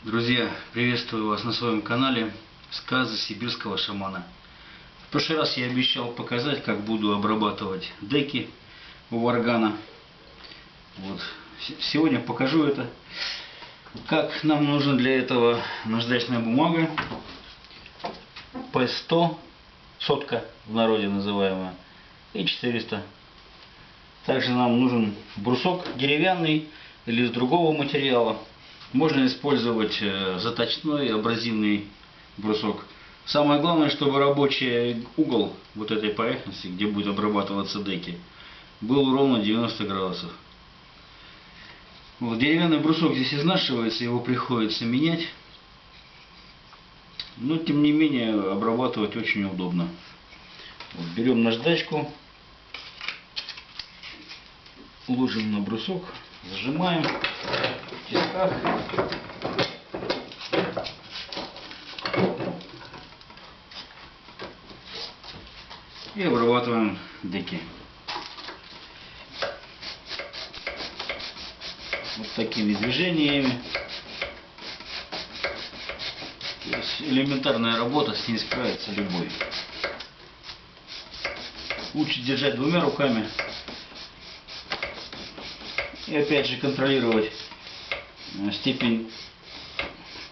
Друзья, приветствую вас на своем канале «Сказы сибирского шамана». В прошлый раз я обещал показать, как буду обрабатывать деки у варгана. Сегодня покажу это. Как нам нужна для этого наждачная бумага P100, сотка в народе называемая, и 400. Также нам нужен брусок деревянный или из другого материала. Можно использовать заточной абразивный брусок. Самое главное, чтобы рабочий угол вот этой поверхности, где будет обрабатываться деки, был ровно 90 градусов. Деревянный брусок здесь изнашивается, его приходится менять. Но тем не менее обрабатывать очень удобно. Берем наждачку, ложим на брусок, зажимаем в тисках. И обрабатываем деки. Вот такими движениями. То есть элементарная работа, с ней справится любой. Лучше держать двумя руками. И опять же контролировать степень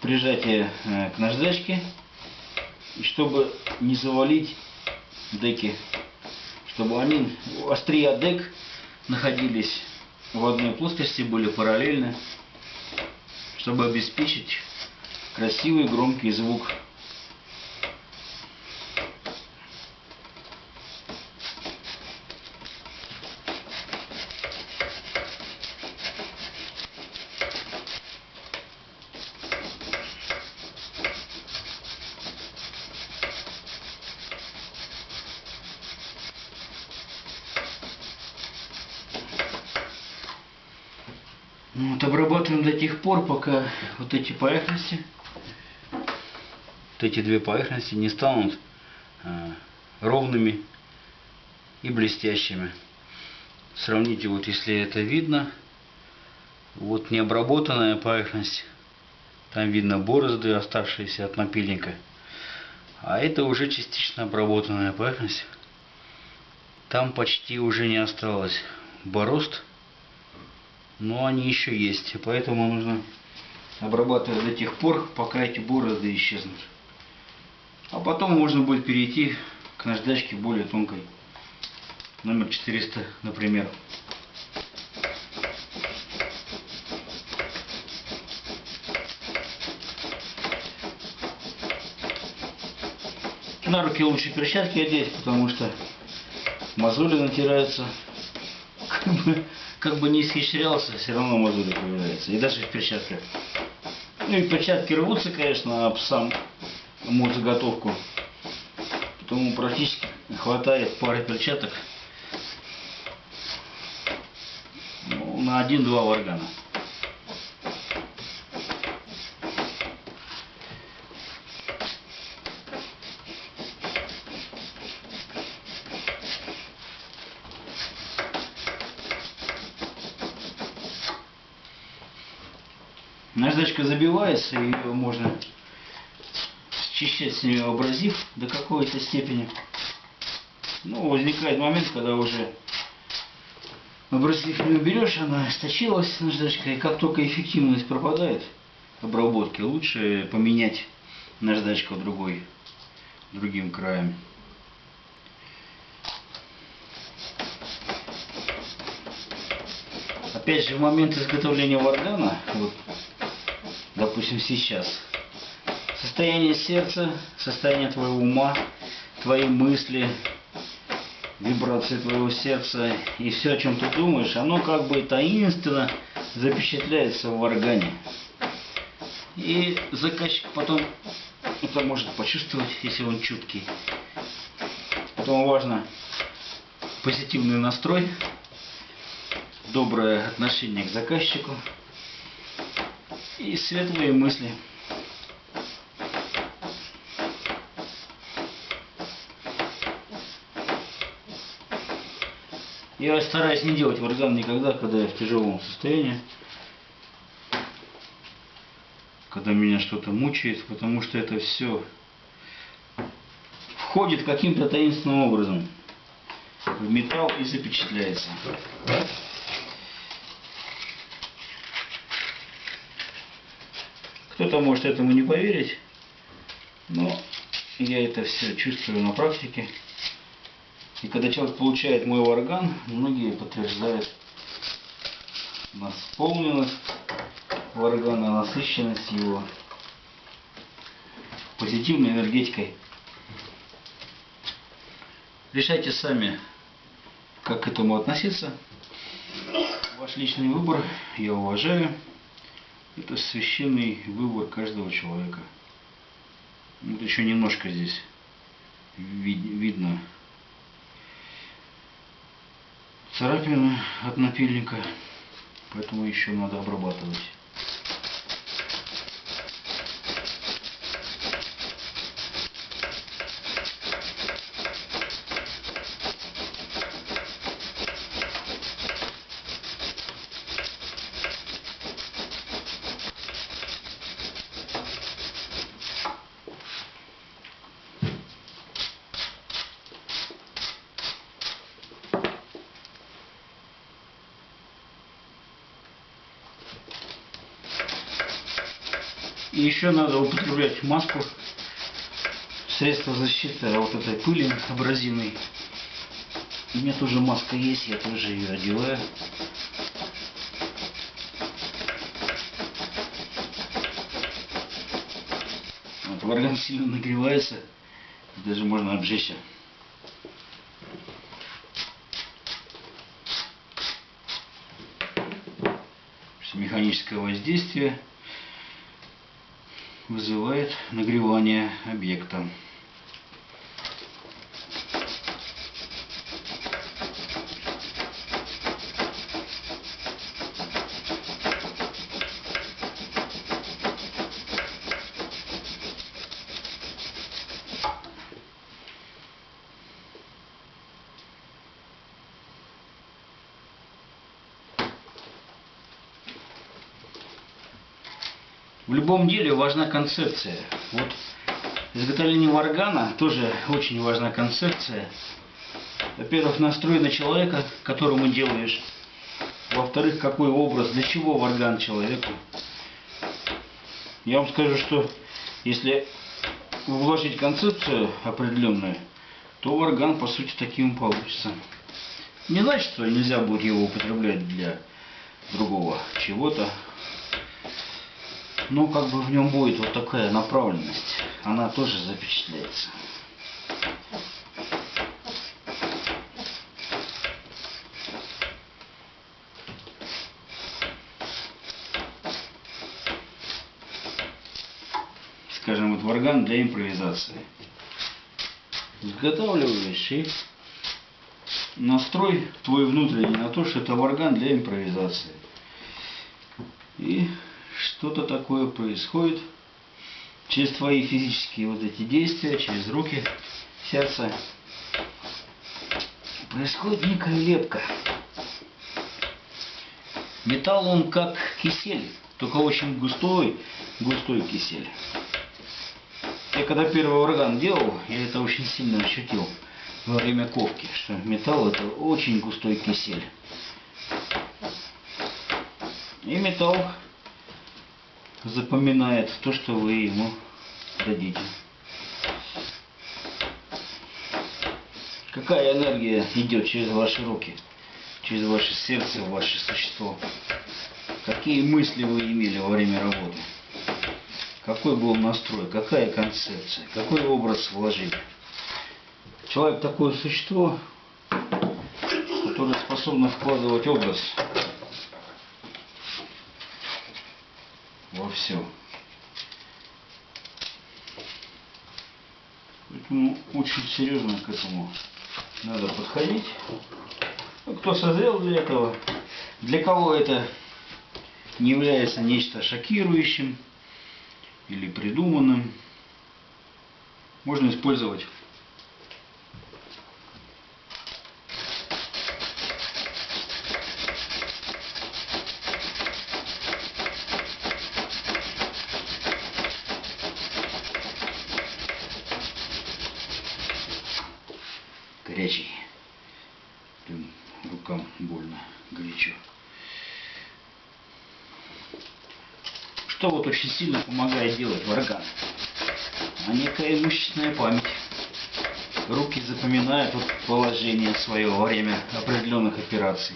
прижатия к наждачке. И чтобы не завалить деки, чтобы они, острия дек, находились в одной плоскости, были параллельны, чтобы обеспечить красивый громкий звук. Обрабатываем до тех пор, пока вот эти поверхности, вот эти две поверхности не станут ровными и блестящими. Сравните, если это видно, необработанная поверхность, там видно борозды, оставшиеся от напильника, а это уже частично обработанная поверхность, там почти уже не осталось борозд. Но они еще есть, и поэтому нужно обрабатывать до тех пор, пока эти борозды исчезнут. А потом можно будет перейти к наждачке более тонкой, номер 400, например. На руки лучше перчатки одеть, потому что мозоли натираются. Как бы не исхищрялся, все равно мозоли появляются. И даже в перчатках. И перчатки рвутся, конечно, об сам заготовку. Поэтому практически хватает пары перчаток на 1-2 варгана. Наждачка забивается, и ее можно счищать с нее абразив до какой-то степени. Но возникает момент, когда уже абразив не уберешь, она сточилась, наждачка, и как только эффективность пропадает обработки, лучше поменять наждачку другим краем. Опять же, в момент изготовления варгана, допустим, сейчас, состояние сердца, состояние твоего ума, твои мысли, вибрации твоего сердца и все, о чем ты думаешь, оно как бы таинственно запечатляется в варгане. И заказчик потом это может почувствовать, если он чуткий. Поэтому важно позитивный настрой, доброе отношение к заказчику и светлые мысли. Я стараюсь не делать варган никогда, когда я в тяжелом состоянии. когда меня что-то мучает, потому что это все входит каким-то таинственным образом в металл и запечатляется. Кто-то может этому не поверить, но я это все чувствую на практике. И когда человек получает мой варган, многие подтверждают насполненность варгана, насыщенность его позитивной энергетикой. Решайте сами, как к этому относиться. Ваш личный выбор я уважаю. Это священный выбор каждого человека. Вот еще немножко здесь видно царапины от напильника, поэтому еще надо обрабатывать. И еще надо употреблять маску, средство защиты от этой пыли абразивной. У меня тоже маска есть, я тоже ее одеваю. Вот, варган сильно нагревается, даже можно обжечься. Механическое воздействие вызывает нагревание объекта. В любом деле важна концепция. Вот изготовление варгана тоже очень важна концепция. Во-первых, настрой на человека, которому делаешь. Во-вторых, какой образ, для чего варган человеку. Я вам скажу, что если вложить концепцию определенную, то варган по сути таким получится. Не значит, что нельзя будет его употреблять для другого чего-то. Но как бы в нем будет вот такая направленность, она тоже запечатляется. Скажем, вот варган для импровизации. Изготавливаешь и настрой твой внутренний на то, что это варган для импровизации. И что-то такое происходит через твои физические вот эти действия, через руки, сердце. Происходит некая лепка. Металл он как кисель, только очень густой кисель. Я когда первый варган делал, я это очень сильно ощутил во время ковки, что металл это очень густой кисель. И металл запоминает то, что вы ему дадите. Какая энергия идет через ваши руки, через ваше сердце, ваше существо? Какие мысли вы имели во время работы? Какой был настрой, какая концепция, какой образ вложили? Человек такое существо, которое способно вкладывать образ во все. Поэтому очень серьезно к этому надо подходить. Кто созрел для этого, для кого это не является нечто шокирующим или придуманным, можно использовать. горячо. Что вот очень сильно помогает делать варган? А некая мышечная память. Руки запоминают вот положение свое во время определенных операций.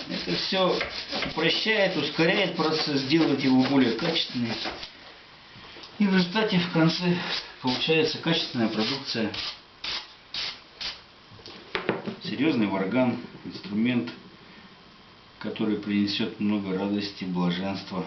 Это все упрощает, ускоряет процесс, делает его более качественным. И в результате в конце получается качественная продукция. Серьезный варган, инструмент, который принесет много радости, блаженства.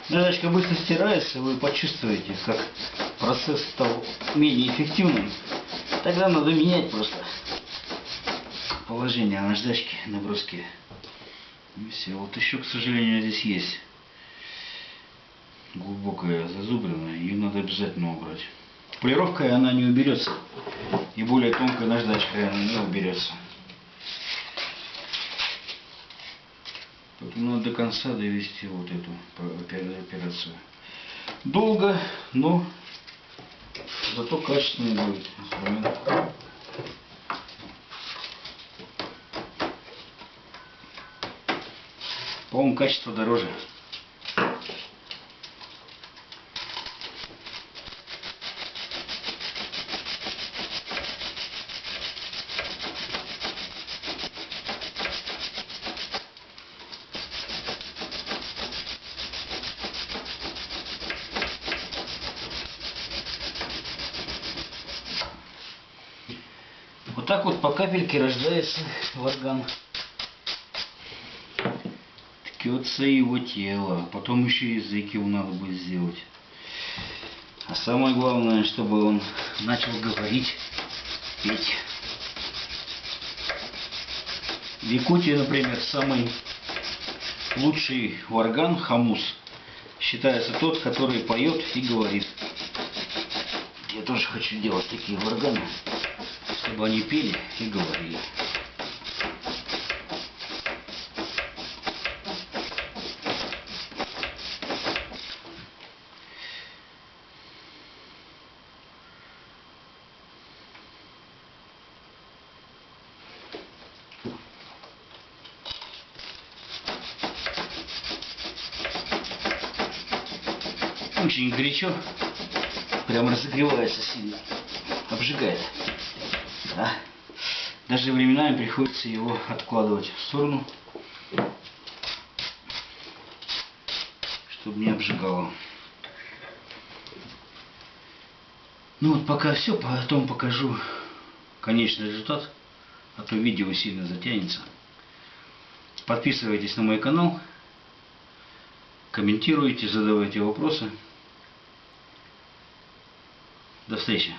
Наждачка быстро стирается, вы почувствуете, как процесс стал менее эффективным. Тогда надо менять просто положение наждачки на бруске. И все. Вот еще, к сожалению, здесь есть глубокая зазубрина, ее надо обязательно убрать. Полировкой она не уберется, и более тонкой наждачкой она не уберется. Поэтому надо до конца довести вот эту операцию. Долго, но зато качественный будет инструмент. По-моему, качество дороже. Вот так вот по капельке рождается варган. Ткется его тело, потом еще язык его надо будет сделать. А самое главное, чтобы он начал говорить, петь. В Якутии, например, самый лучший варган, хамус, считается тот, который поет и говорит. Я тоже хочу делать такие варганы, чтобы они пели и говорили. Очень горячо, прям разогревается сильно, обжигает. Да. Даже временами приходится его откладывать в сторону, чтобы не обжигало. Ну вот пока все, потом покажу конечный результат, а то видео сильно затянется. Подписывайтесь на мой канал, комментируйте, задавайте вопросы. До встречи.